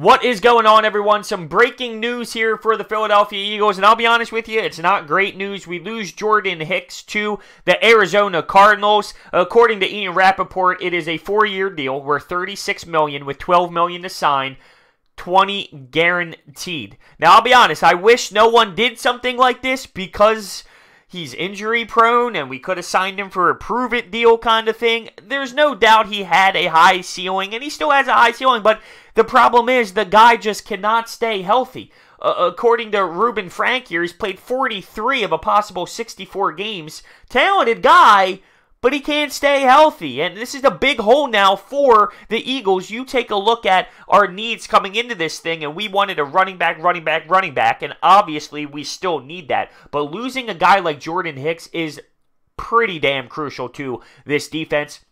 What is going on, everyone? Some breaking news here for the Philadelphia Eagles, and I'll be honest with you, it's not great news. We lose Jordan Hicks to the Arizona Cardinals. According to Ian Rappaport, it is a 4-year deal worth $36 million with $12 million to sign, 20 guaranteed. Now, I'll be honest, I wish no one did something like this because he's injury prone and we could have signed him for a prove-it deal kind of thing. There's no doubt he had a high ceiling, and he still has a high ceiling, but the problem is the guy just cannot stay healthy. According to Reuben Frank here, he's played 43 of a possible 64 games. Talented guy, but he can't stay healthy. And this is a big hole now for the Eagles. You take a look at our needs coming into this thing, and we wanted a running back, and obviously we still need that. But losing a guy like Jordan Hicks is pretty damn crucial to this defense.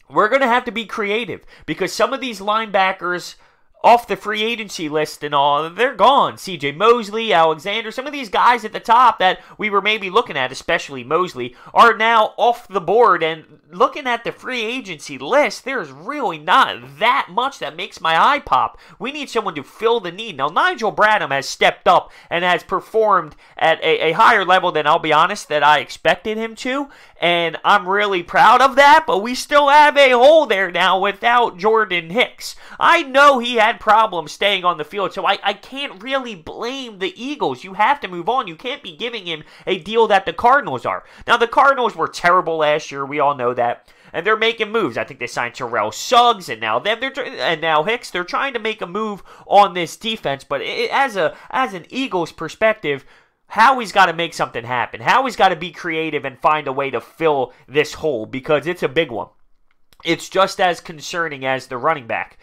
We're going to have to be creative because some of these linebackers off the free agency list and all, they're gone. CJ Mosley, Alexander, some of these guys at the top that we were maybe looking at, especially Mosley, are now off the board. And looking at the free agency list, there's really not that much that makes my eye pop. We need someone to fill the need. Now, Nigel Bradham has stepped up and has performed at a higher level than, I'll be honest, that I expected him to. And I'm really proud of that, but we still have a hole there now without Jordan Hicks. I know he had problems staying on the field, so I can't really blame the Eagles. You have to move on. You can't be giving him a deal that the Cardinals are. Now, the Cardinals were terrible last year. We all know that. And they're making moves. I think they signed Terrell Suggs, and now now Hicks. They're trying to make a move on this defense, but as an Eagles perspective, Howie's got to make something happen. Howie's got to be creative and find a way to fill this hole because it's a big one. It's just as concerning as the running back.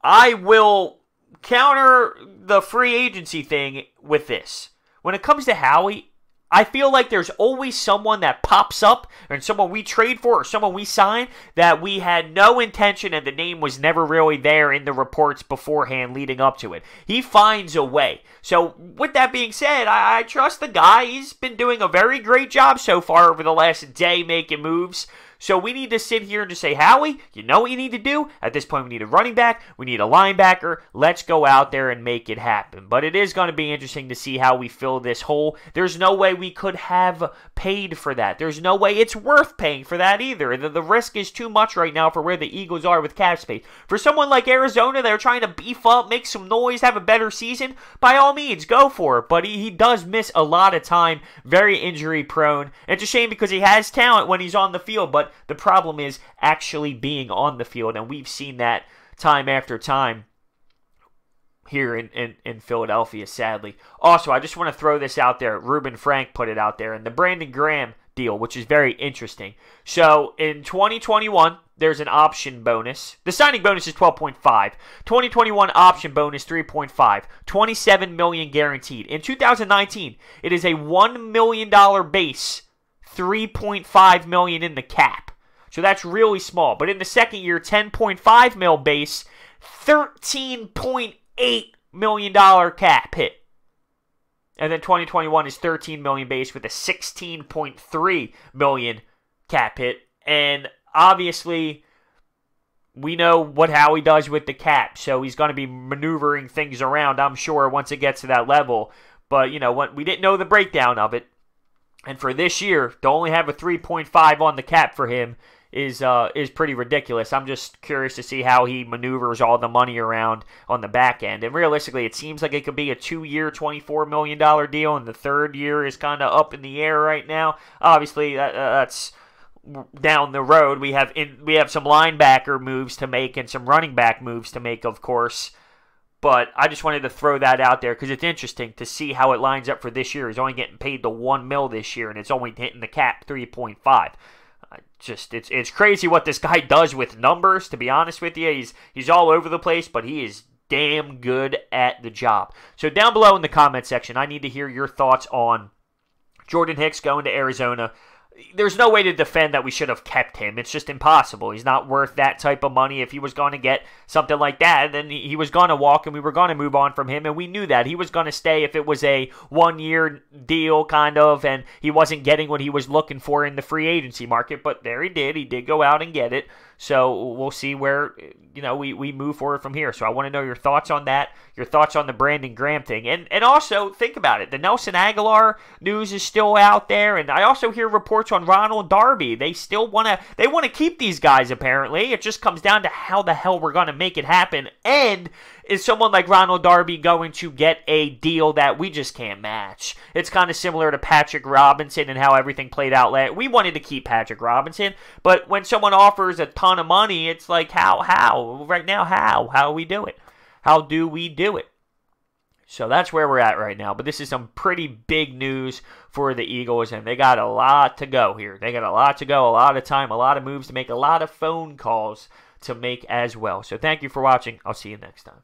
I will counter the free agency thing with this. When it comes to Howie, I feel like there's always someone that pops up, or someone we trade for, or someone we sign, that we had no intention and the name was never really there in the reports beforehand leading up to it. He finds a way. So, with that being said, I trust the guy. He's been doing a very great job so far over the last day making moves. So we need to sit here and just say, Howie, you know what you need to do? At this point, we need a running back. We need a linebacker. Let's go out there and make it happen. But it is going to be interesting to see how we fill this hole. There's no way we could have paid for that. There's no way it's worth paying for that either. The risk is too much right now for where the Eagles are with cap space. For someone like Arizona, they're trying to beef up, make some noise, have a better season. By all means, go for it. But he does miss a lot of time. Very injury prone. It's a shame because he has talent when he's on the field, but the problem is actually being on the field, and we've seen that time after time here in Philadelphia, sadly. Also, I just want to throw this out there. Reuben Frank put it out there, and the Brandon Graham deal, which is very interesting. So, in 2021, there's an option bonus. The signing bonus is 12.5. 2021 option bonus, 3.5. $27 million guaranteed. In 2019, it is a $1 million base, $3.5 million in the cap. So that's really small. But in the second year, $10.5 mil base, $13.8 million cap hit. And then 2021 is $13 million base with a $16.3 million cap hit. And obviously, we know what Howie does with the cap. So he's going to be maneuvering things around, I'm sure, once it gets to that level. But, you know, we didn't know the breakdown of it. And for this year, to only have a 3.5 on the cap for him is pretty ridiculous. I'm just curious to see how he maneuvers all the money around on the back end. And realistically, it seems like it could be a 2-year, $24 million deal, and the third year is kind of up in the air right now. Obviously, that's down the road. We have some linebacker moves to make and some running back moves to make, of course. But I just wanted to throw that out there because it's interesting to see how it lines up for this year. He's only getting paid the $1 million this year, and it's only hitting the cap 3.5. It's crazy what this guy does with numbers, to be honest with you. He's all over the place, but he is damn good at the job. So down below in the comment section, I need to hear your thoughts on Jordan Hicks going to Arizona. There's no way to defend that we should have kept him. It's just impossible. He's not worth that type of money. If he was going to get something like that, then he was going to walk and we were going to move on from him, and we knew that. He was going to stay if it was a one-year deal, kind of, and he wasn't getting what he was looking for in the free agency market, but there he did. He did go out and get it. So we'll see where, we move forward from here. So I want to know your thoughts on that, your thoughts on the Brandon Graham thing. And also, think about it. The Nelson Aguilar news is still out there. And I also hear reports on Ronald Darby. They still want to keep these guys, apparently. It just comes down to how the hell we're going to make it happen. And is someone like Ronald Darby going to get a deal that we just can't match? It's kind of similar to Patrick Robinson and how everything played out last. We wanted to keep Patrick Robinson, but when someone offers a ton of money, it's like, how? Right now, how? How do we do it? How do we do it? So that's where we're at right now. But this is some pretty big news for the Eagles, and they got a lot to go here. They got a lot to go, a lot of time, a lot of moves to make, a lot of phone calls to make as well. So thank you for watching. I'll see you next time.